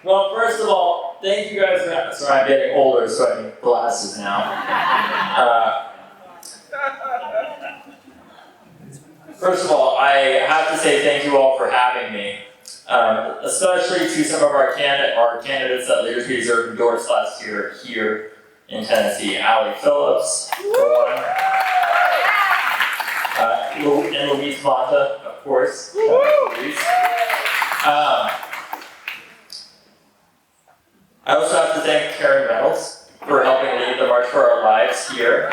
Well, first of all, thank you guys for having me. Sorry, I'm getting older, so I need glasses now. First of all, I have to say thank you all for having me, especially to some of our candidates that Leaders We Deserve endorsed last year here in Tennessee. Allie Phillips, and Louise Mata, of course. Louise. I also have to thank Karen Reynolds for helping lead the March for Our Lives here,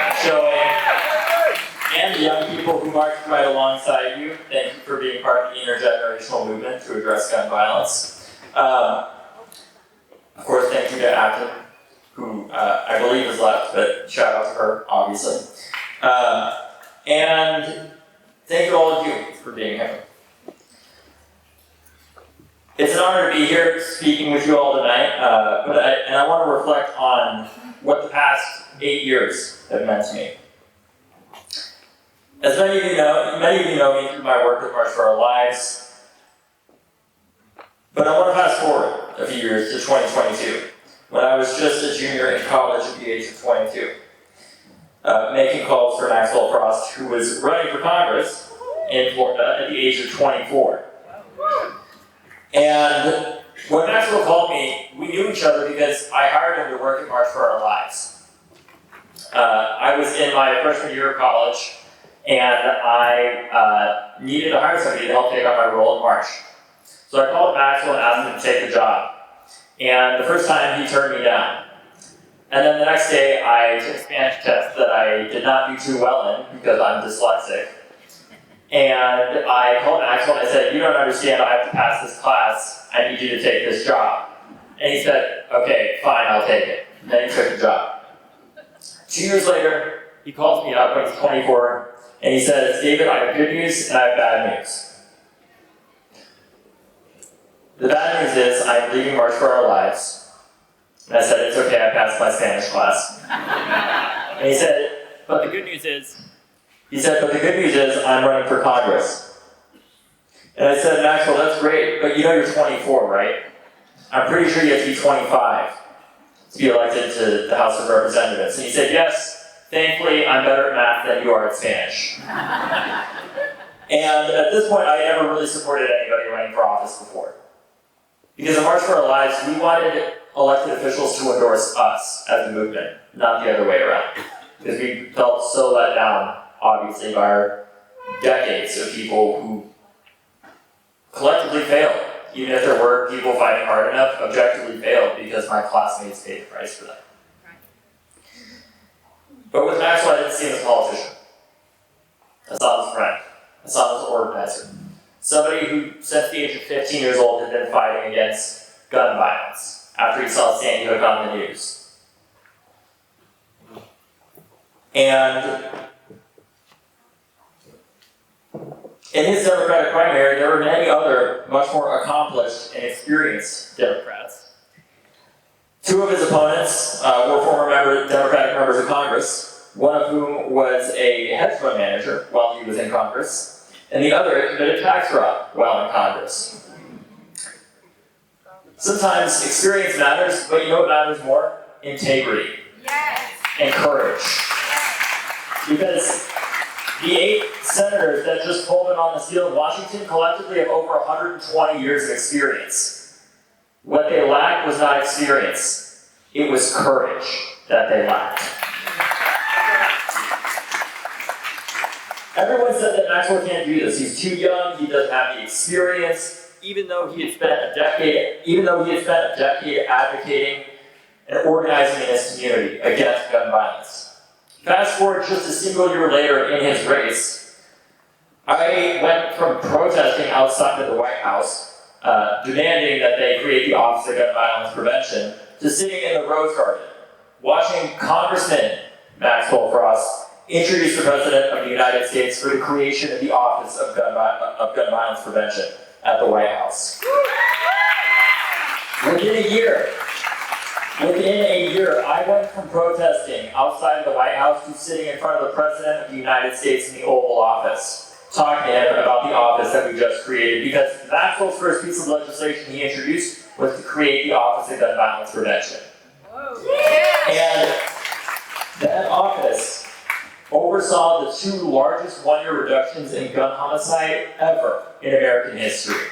and the young people who marched right alongside you. Thank you for being part of the intergenerational movement to address gun violence. Of course, thank you to Aftyn, who I believe is left, but shout out to her, obviously. And thank you all of you for being here. It's an honor to be here speaking with you all tonight, and I want to reflect on what the past 8 years have meant to me. As many of you know me through my work with March for Our Lives, but I want to fast forward a few years to 2022, when I was just a junior in college at the age of 22, making calls for Maxwell Frost, who was running for Congress in Florida at the age of 24. And when Maxwell called me, we knew each other because I hired him to work at March for Our Lives. I was in my freshman year of college, and I needed to hire somebody to help take on my role at March. So I called Maxwell and asked him to take the job. And the first time, he turned me down. And then the next day, I took a Spanish test that I did not do too well in because I'm dyslexic. And I called Maxwell and I said, "You don't understand, I have to pass this class. I need you to take this job." And he said, "Okay, fine, I'll take it." And then he took the job. 2 years later, he calls me up when he's 24, and he says, "David, I have good news and I have bad news. The bad news is I'm leaving March for Our Lives." And I said, "It's okay, I passed my Spanish class." And he said, "But the good news is," I'm running for Congress." And I said, "Maxwell, that's great, but you know you're 24, right? I'm pretty sure you have to be 25 to be elected to the House of Representatives." And he said, "Yes, thankfully I'm better at math than you are at Spanish." And at this point, I never really supported anybody running for office before. Because in March for Our Lives, we wanted elected officials to endorse us as a movement, not the other way around. Because we felt so let down, obviously, by our decades of people who collectively failed. Even if there were people fighting hard enough, objectively failed because my classmates paid the price for that. But with Maxwell, I didn't see him as a politician. I saw him as a friend. I saw him as an organizer. Somebody who, since the age of 15 years old, had been fighting against gun violence after he saw Sandy Hook on the news. And in his Democratic primary, there were many other, much more accomplished and experienced Democrats. Two of his opponents were former Democratic members of Congress, one of whom was a hedge fund manager while he was in Congress, and the other committed tax fraud while in Congress. Sometimes experience matters, but you know what matters more? Integrity. Yes. And courage. Because the 8 senators that just pulled in on this deal in Washington collectively have over 120 years of experience. What they lacked was not experience. It was courage that they lacked. Everyone said that Maxwell can't do this. He's too young, he doesn't have the experience, even though he had spent a decade advocating and organizing in his community against gun violence. Fast forward just a single year later in his race, I went from protesting outside of the White House, demanding that they create the Office of Gun Violence Prevention, to sitting in the Rose Garden, watching Congressman Maxwell Frost introduce the President of the United States for the creation of the Office of Gun Violence Prevention at the White House. Within a year, I went from protesting outside of the White House to sitting in front of the President of the United States in the Oval Office, talking to him about the office that we just created, because Maxwell's first piece of legislation he introduced was to create the Office of Gun Violence Prevention. And that office oversaw the 2 largest one-year reductions in gun homicide ever in American history,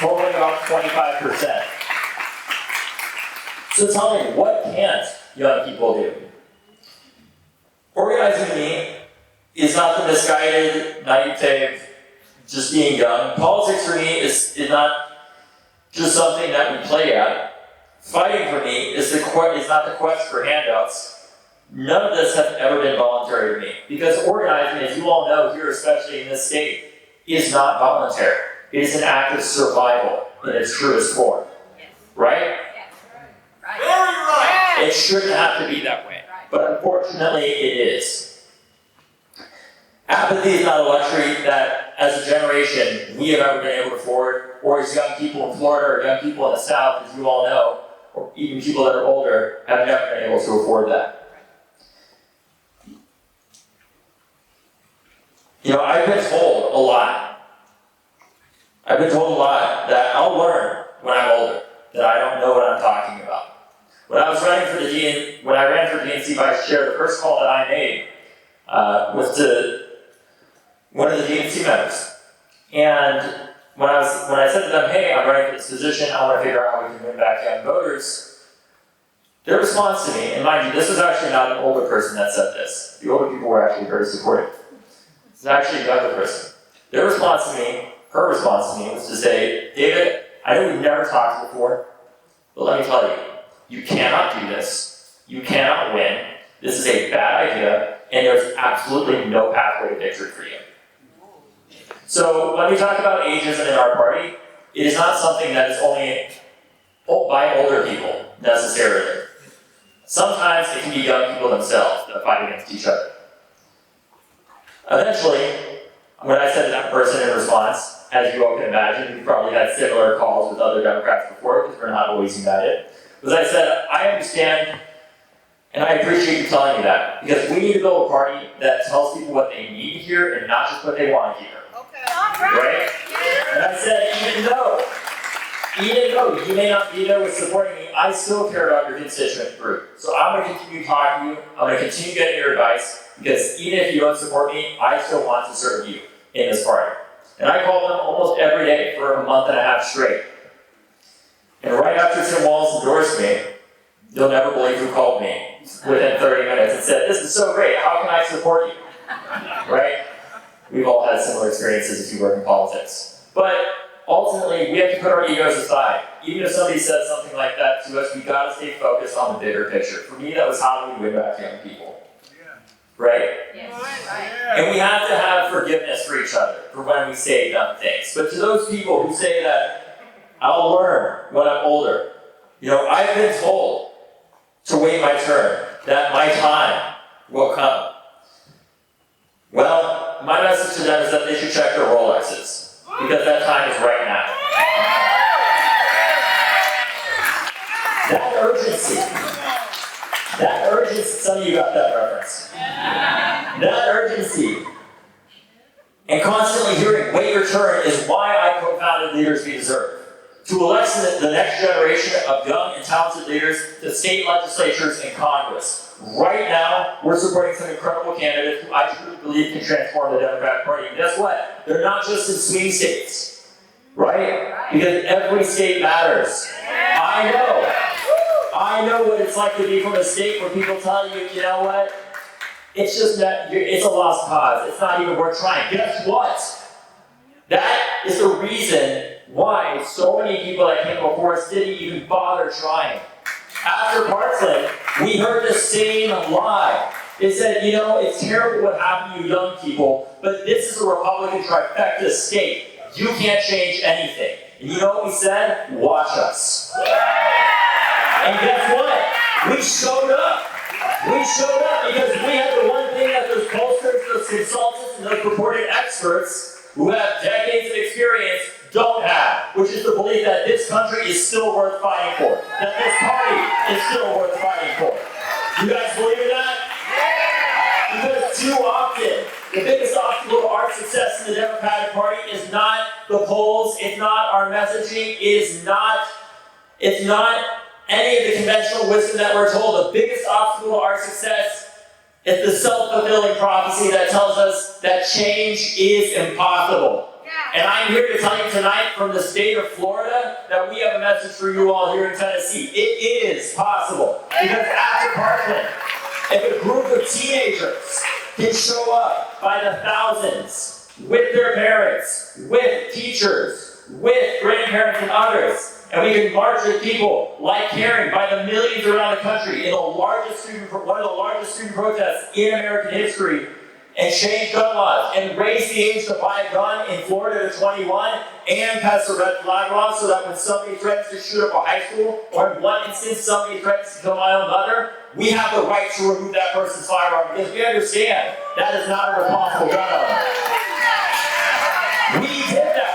totaling about 25%. So tell me, what can't young people do? Organizing to me is not the misguided naivete of just being young. Politics for me is not just something that we play at. Fighting for me is not the quest for handouts. None of this has ever been voluntary to me. Because organizing, as you all know here, especially in this state, is not voluntary. It is an act of survival in its truest form. Right? Very right. It shouldn't have to be that way. But unfortunately, it is. Apathy is not a luxury that, as a generation, we have ever been able to afford, or as young people in Florida, or young people in the South, as you all know, or even people that are older, have never been able to afford that. You know, I've been told a lot. I've been told a lot that I'll learn when I'm older, that I don't know what I'm talking about. When I ran for DNC vice chair, the first call that I made was to one of the DNC members. And when I said to them, hey, I'm running for this position, I want to figure out how we can win back young voters, their response to me, and mind you, this was actually not an older person that said this. The older people were actually very supportive. It's actually a younger person. Their response to me, her response to me, was to say, David, I know we've never talked before, but let me tell you, you cannot do this. You cannot win. This is a bad idea, and there's absolutely no pathway to victory for you. So when we talk about ageism in our party, it is not something that is only by older people, necessarily. Sometimes it can be young people themselves that fight against each other. Eventually, when I said to that person in response, as you all can imagine, we've probably had similar calls with other Democrats before, because we're not always united, was I said, I understand and I appreciate you telling me that, because we need to build a party that tells people what they need to hear and not just what they want to hear. Okay. Right? And I said, even though you may not be there with supporting me, I still care about your constituent group. So I'm going to continue talking to you. I'm going to continue getting your advice, because even if you don't support me, I still want to serve you in this party. And I called them almost every day for a month and a half straight. And right after Tim Walz endorsed me, you'll never believe who called me within 30 minutes and said, this is so great, how can I support you? Right? We've all had similar experiences if you work in politics. But ultimately, we have to put our egos aside. Even if somebody says something like that to us, we've got to stay focused on the bigger picture. For me, that was how do we win back young people. Right? Yes. Right. And we have to have forgiveness for each other for when we say dumb things. But to those people who say that, I'll learn when I'm older. You know, I've been told to wait my turn, that my time will come. Well, my message to them is that they should check their Rolexes, because that time is right now. That urgency, some of you got that reference. That urgency and constantly hearing, wait your turn, is why I co-founded Leaders We Deserve. To elect the next generation of young and talented leaders to state legislatures and Congress. Right now, we're supporting some incredible candidates who I truly believe can transform the Democratic Party. And guess what? They're not just in swing states, right? Because every state matters. I know what it's like to be from a state where people tell you, you know what? It's just that it's a lost cause. It's not even worth trying. Guess what? That is the reason why so many people that came before us didn't even bother trying. After Parkland, we heard the same lie. It said, you know, it's terrible what happened to you young people, but this is a Republican trifecta state. You can't change anything. And you know what we said? Watch us. And guess what? We showed up. We showed up because we had the one thing that those pollsters, those consultants, and those purported experts who have decades of experience don't have, which is the belief that this country is still worth fighting for, that this party is still worth fighting for. You guys believe in that? Because too often, the biggest obstacle to our success in the Democratic Party is not the polls, it's not our messaging, it's not any of the conventional wisdom that we're told. The biggest obstacle to our success is the self-fulfilling prophecy that tells us that change is impossible. And I'm here to tell you tonight from the state of Florida that we have a message for you all here in Tennessee. It is possible. Because after Parkland, if a group of teenagers can show up by the thousands with their parents, with teachers, with grandparents and others, and we can march with people like Karen by the millions around the country in one of the largest student protests in American history, and change gun laws, and raise the age to buy a gun in Florida to 21, and pass the red flag law so that when somebody threatens to shoot up a high school, or in one instance somebody threatens to kill my own mother, we have the right to remove that person's firearm because we understand that is not a responsible gun owner. We did that.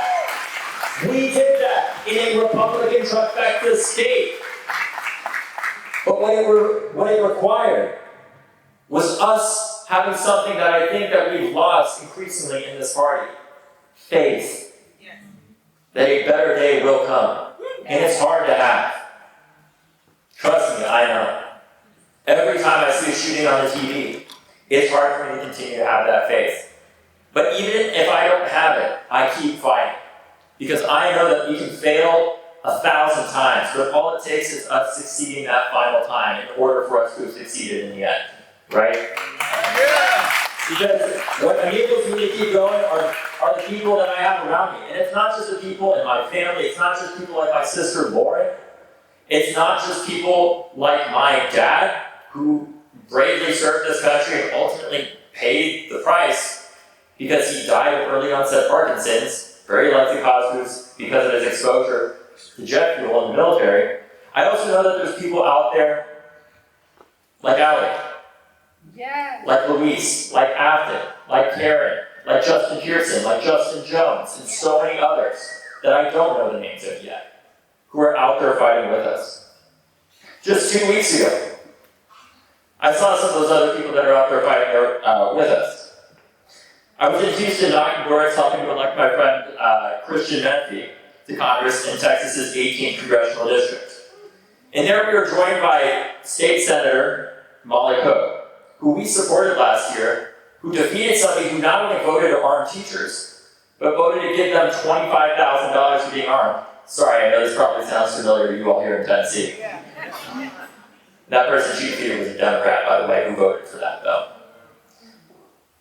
We did that in a Republican trifecta state. But what it required was us having something that I think that we've lost increasingly in this party. Faith. Yes. That a better day will come. And it's hard to have. Trust me, I know. Every time I see a shooting on the TV, it's hard for me to continue to have that faith. But even if I don't have it, I keep fighting. Because I know that we can fail 1,000 times, but all it takes is us succeeding that final time in order for us to have succeeded in the end. Right? Yeah. Because what enables me to keep going are the people that I have around me. And it's not just the people in my family, it's not just people like my sister Lauren. It's not just people like my dad, who bravely served this country and ultimately paid the price because he died of early onset Parkinson's, very likely caused because of his exposure to jet fuel in the military. I also know that there's people out there like Alec. Yeah. Like Luis, like Aftyn, like Karen, like Justin Pearson, like Justin Jones, and so many others that I don't know the names of yet, who are out there fighting with us. Just 2 weeks ago, I saw some of those other people that are out there fighting with us. I was in Houston knocking doors, helping to elect my friend Christian Menfee to Congress in Texas's 18th Congressional District. And there we were joined by State Senator Molly Cook, who we supported last year, who defeated somebody who not only voted to arm teachers, but voted to give them $25,000 for being armed. Sorry, I know this probably sounds familiar to you all here in Tennessee. Yeah. That person she defeated was a Democrat, by the way, who voted for that, though.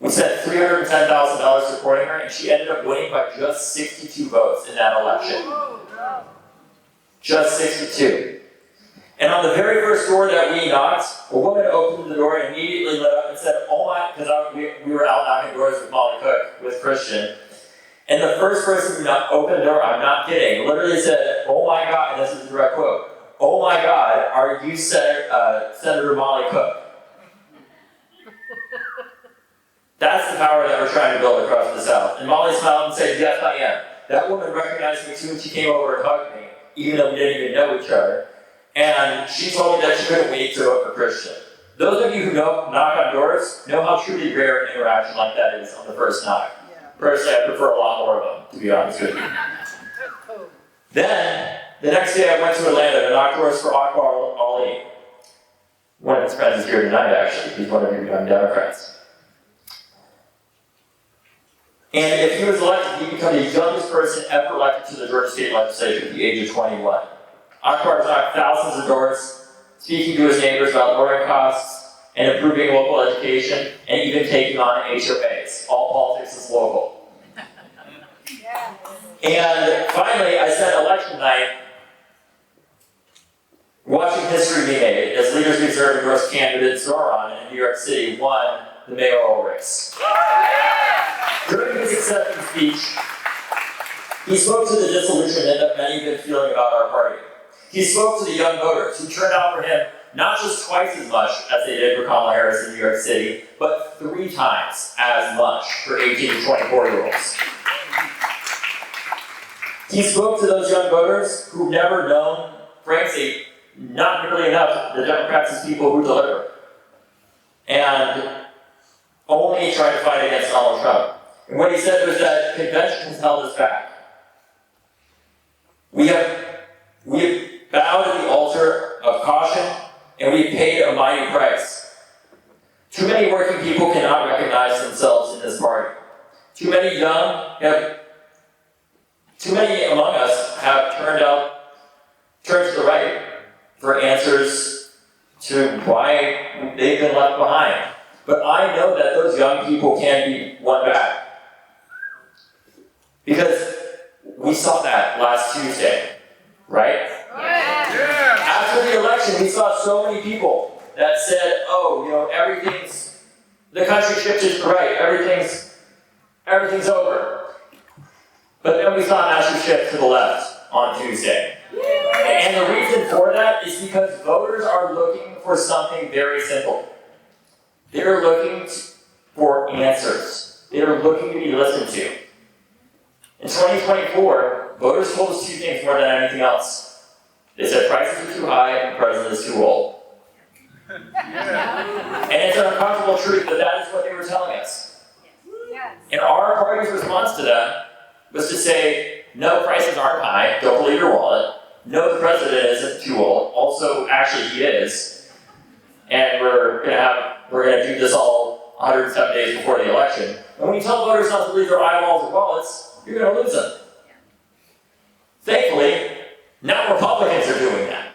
We spent $310,000 supporting her, and she ended up winning by just 62 votes in that election. Just 62. And on the very first door that we knocked, a woman opened the door and immediately lit up and said, "Oh my," because we were out knocking doors with Molly Cook, with Christian. And the first person who opened the door, I'm not kidding, literally said, "Oh my God," and this is a direct quote, "Oh my God, are you Senator Molly Cook?" That's the power that we're trying to build across the South. And Molly smiled and said, "Yes, I am." That woman recognized me too, and she came over and hugged me, even though we didn't even know each other. And she told me that she couldn't wait to vote for Christian. Those of you who knock on doors know how truly rare an interaction like that is on the first knock. Personally, I prefer a lot more of them, to be honest with you. Then, the next day I went to Atlanta to knock doors for Akbar Ali. One of his friends is here tonight, actually. He's one of your young Democrats. And if he was elected, he'd become the youngest person ever elected to the Georgia State Legislature at the age of 21. Akbar's knocked thousands of doors, speaking to his neighbors about lowering costs and improving local education, and even taking on HOAs. All politics is local. And finally, I spent election night watching history be made as leaders reserve endorsed candidate Zoran in New York City won the mayoral race. During his acceptance speech, he spoke to the disillusionment that many have been feeling about our party. He spoke to the young voters who turned out for him not just twice as much as they did for Kamala Harris in New York City, but 3 times as much for 18 to 24-year-olds. He spoke to those young voters who've never known, frankly, not nearly enough, the Democrats as people who deliver, and only tried to fight against Donald Trump. And what he said was that convention has held us back. We have bowed at the altar of caution, and we have paid a mighty price. Too many working people cannot recognize themselves in this party. Too many among us have turned to the right for answers to why they've been left behind. But I know that those young people can be won back. Because we saw that last Tuesday, right? Yeah. After the election, we saw so many people that said, the country shifted to the right, everything's over. But then we saw a massive shift to the left on Tuesday. And the reason for that is because voters are looking for something very simple. They're looking for answers. They're looking to be listened to. In 2024, voters told us two things more than anything else. They said prices are too high and the president is too old. And it's an uncomfortable truth, but that is what they were telling us. And our party's response to that was to say, no, prices aren't high, don't believe your wallet. No, the president isn't too old. Also, actually, he is. And we're gonna do this all 107 days before the election. And when you tell voters not to believe their eyeballs or wallets, you're gonna lose them. Thankfully, now Republicans are doing that.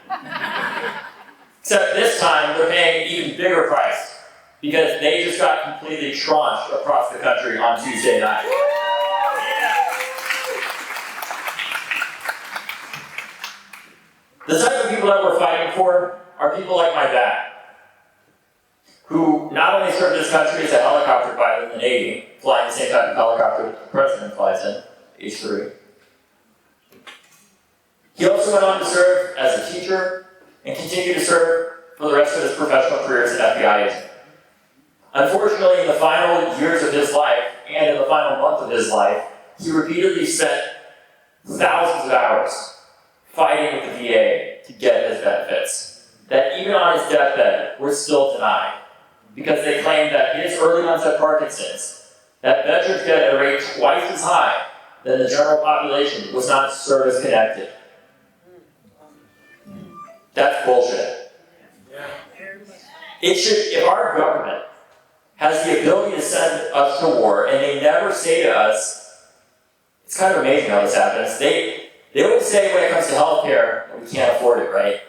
Except this time, they're paying an even bigger price because they just got completely tronched across the country on Tuesday night. The type of people that we're fighting for are people like my dad, who not only served this country as a helicopter pilot in the Navy, flying the same type of helicopter the president flies in, H-3. He also went on to serve as a teacher and continued to serve for the rest of his professional career as an FBI agent. Unfortunately, in the final years of his life, and in the final month of his life, he repeatedly spent thousands of hours fighting with the VA to get his benefits, that even on his deathbed were still denied, because they claimed that his early onset Parkinson's, that veterans get at a rate twice as high than the general population, was not service connected. That's bullshit. It should, if our government has the ability to send us to war, and they never say to us, it's kind of amazing how this happens, they always say when it comes to healthcare, we can't afford it, right?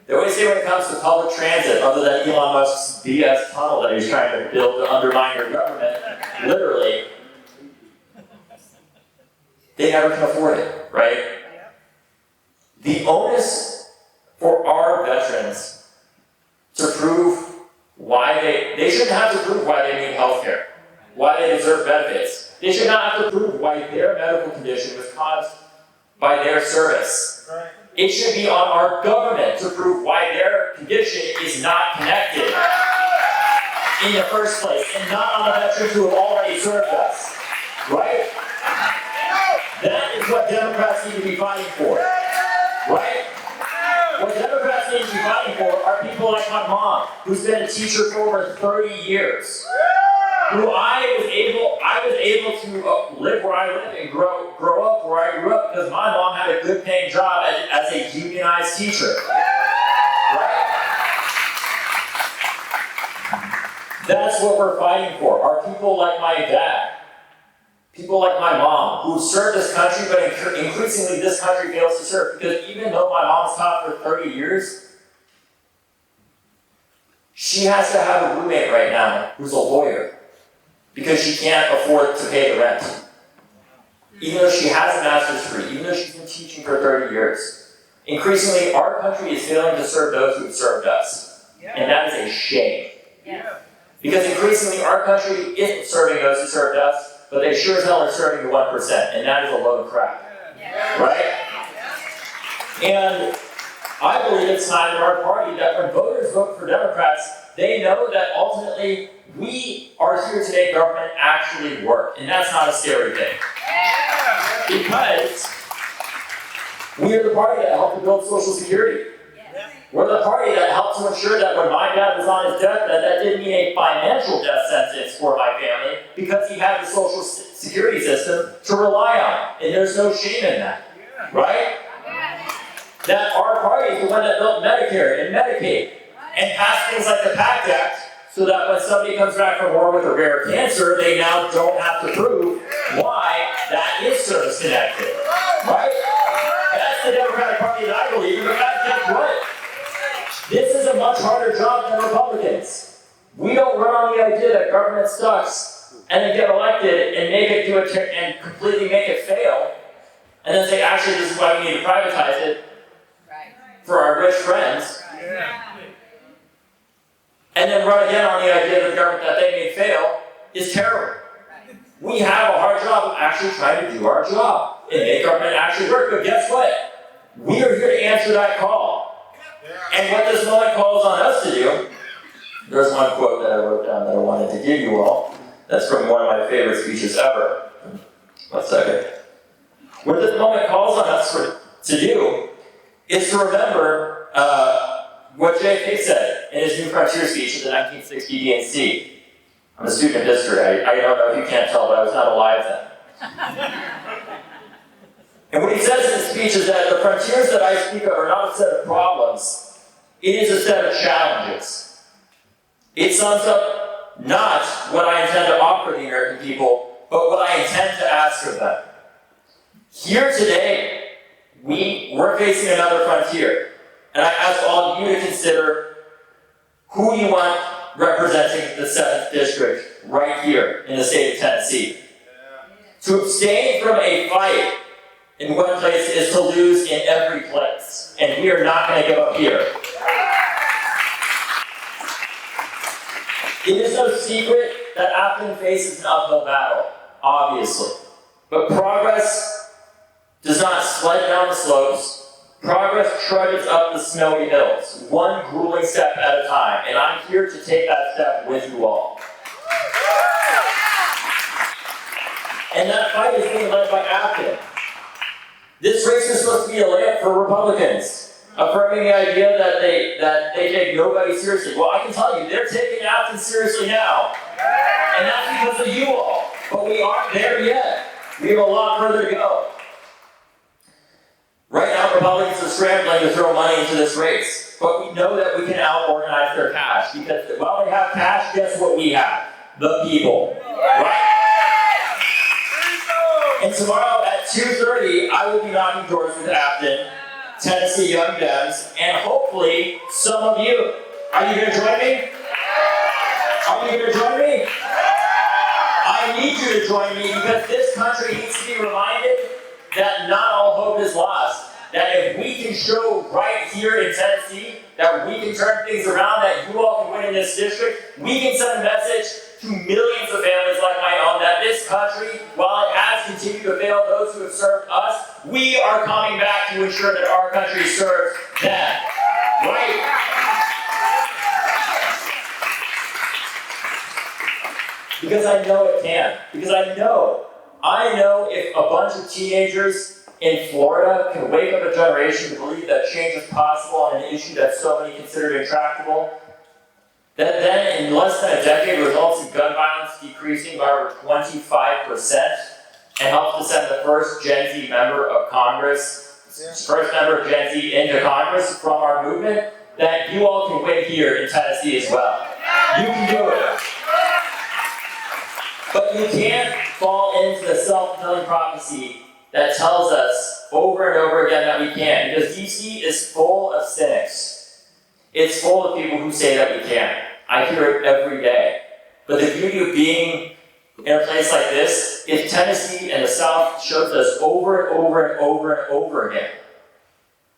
They always say when it comes to public transit, other than Elon Musk's BS tunnel that he's trying to build to undermine your government, literally, they never can afford it, right? The onus for our veterans to prove why they shouldn't have to prove why they need healthcare, why they deserve benefits. They should not have to prove why their medical condition was caused by their service. Right. It should be on our government to prove why their condition is not connected in the first place, and not on the veterans who have already served us. Right? That is what Democrats need to be fighting for. Right? What Democrats need to be fighting for are people like my mom, who's been a teacher for over 30 years. Who I was able to live where I live and grow up where I grew up because my mom had a good paying job as a unionized teacher. Right? That's what we're fighting for, are people like my dad, people like my mom, who served this country, but increasingly this country fails to serve. Because even though my mom's taught for 30 years, she has to have a roommate right now who's a lawyer, because she can't afford to pay the rent. Even though she has a master's degree, even though she's been teaching for 30 years. Increasingly, our country is failing to serve those who have served us. And that is a shame. Yeah. Because increasingly, our country isn't serving those who served us, but they sure as hell are serving the 1%, and that is a load of crap. Right? And I believe it's time in our party that when voters vote for Democrats, they know that ultimately we are here to make government actually work. And that's not a scary thing. Because we are the party that helped to build Social Security. We're the party that helped to ensure that when my dad was on his deathbed, that didn't mean a financial death sentence for my family, because he had the Social security system to rely on. And there's no shame in that, right? That our party is the one that built Medicare and Medicaid and passed things like the PACT Act so that when somebody comes back from war with a rare cancer, they now don't have to prove why that is service-connected, right? That's the Democratic Party that I believe in, but guess what? This is a much harder job than Republicans. We don't run on the idea that government sucks and then get elected and make it and completely make it fail, and then say, actually, this is why we need to privatize it for our rich friends. And then run again on the idea that the government that they made fail is terrible. We have a hard job of actually trying to do our job and make government actually work. But guess what? We are here to answer that call. And what this moment calls on us to do, there's one quote that I wrote down that I wanted to give you all. That's from one of my favorite speeches ever. 1 second. What this moment calls on us to do is to remember what JFK said in his New Frontier speech at the 1960 DNC. I'm a student of history. I don't know if you can't tell, but I was not alive then. And what he says in his speech is that the frontiers that I speak of are not a set of problems. It is a set of challenges. It sums up not what I intend to offer the American people, but what I intend to ask of them. Here today, we're facing another frontier. And I ask all of you to consider who you want representing the 7th District right here in the state of Tennessee. To abstain from a fight in one place is to lose in every place. And we are not going to give up here. It is no secret that Aftyn faces an uphill battle, obviously. But progress does not sled down the slopes. Progress trudges up the snowy hills, one grueling step at a time, and I'm here to take that step with you all. And that fight is being led by Aftyn. This race is supposed to be a layup for Republicans, affirming the idea that they take nobody seriously. Well, I can tell you, they're taking Aftyn seriously now, and that's because of you all. But we aren't there yet. We have a lot further to go. Right now, Republicans are scrambling to throw money into this race, but we know that we can out-organize their cash, because while they have cash, guess what we have? The people, right? And tomorrow at 2:30, I will be knocking doors with Aftyn, Tennessee Young Dems, and hopefully some of you. Are you going to join me? Are you going to join me? I need you to join me, because this country needs to be reminded that not all hope is lost. That if we can show right here in Tennessee that we can turn things around, that you all can win in this district, we can send a message to millions of families like my own that this country, while it has continued to fail those who have served us, we are coming back to ensure that our country serves them. Right? Because I know it can. Because I know if a bunch of teenagers in Florida can wake up a generation to believe that change is possible on an issue that so many considered intractable, that then in less than a decade results in gun violence decreasing by over 25% and helps to send the first Gen Z member of Congress, first member of Gen Z into Congress from our movement, that you all can win here in Tennessee as well. You can do it. But you can't fall into the self-fulfilling prophecy that tells us over and over again that we can't, because DC is full of cynics. It's full of people who say that we can't. I hear it every day. But the beauty of being in a place like this is Tennessee and the South shows us over and over and over and over again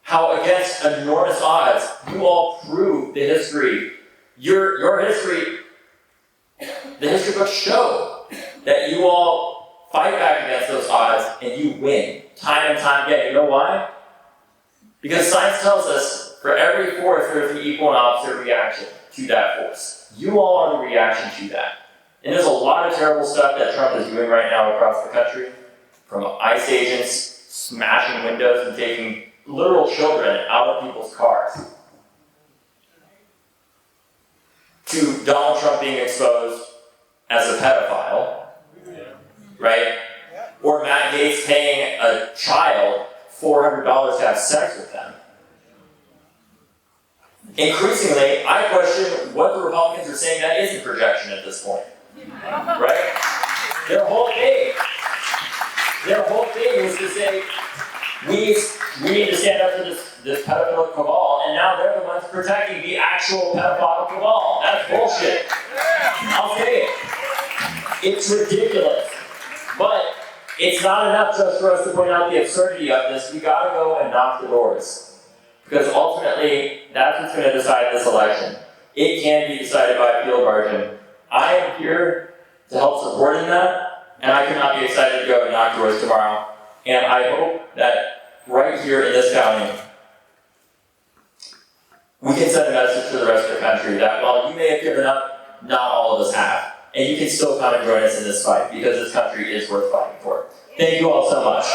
how against enormous odds you all prove the history. Your history, the history books show that you all fight back against those odds, and you win time and time again. You know why? Because science tells us for every force there's an equal and opposite reaction to that force. You all are the reaction to that. And there's a lot of terrible stuff that Trump is doing right now across the country, from ICE agents smashing windows and taking literal children out of people's cars, to Donald Trump being exposed as a pedophile, right? a child $400 to have sex with them. Increasingly, I question what the Republicans are saying that isn't projection at this point. Right? Their whole thing was to say, we need to stand up for this pedophilic cabal, and now they're the ones protecting the actual pedophile cabal. That's bullshit. I'll say it. It's ridiculous. But it's not enough just for us to point out the absurdity of this. We gotta go and knock the doors. Because ultimately, that's what's going to decide this election. It can be decided by a field margin. I am here to help support in that, and I cannot be excited to go and knock doors tomorrow. And I hope that right here in this county, we can send a message to the rest of the country that while you may have given up, not all of us have. And you can still come and join us in this fight, because this country is worth fighting for. Thank you all so much.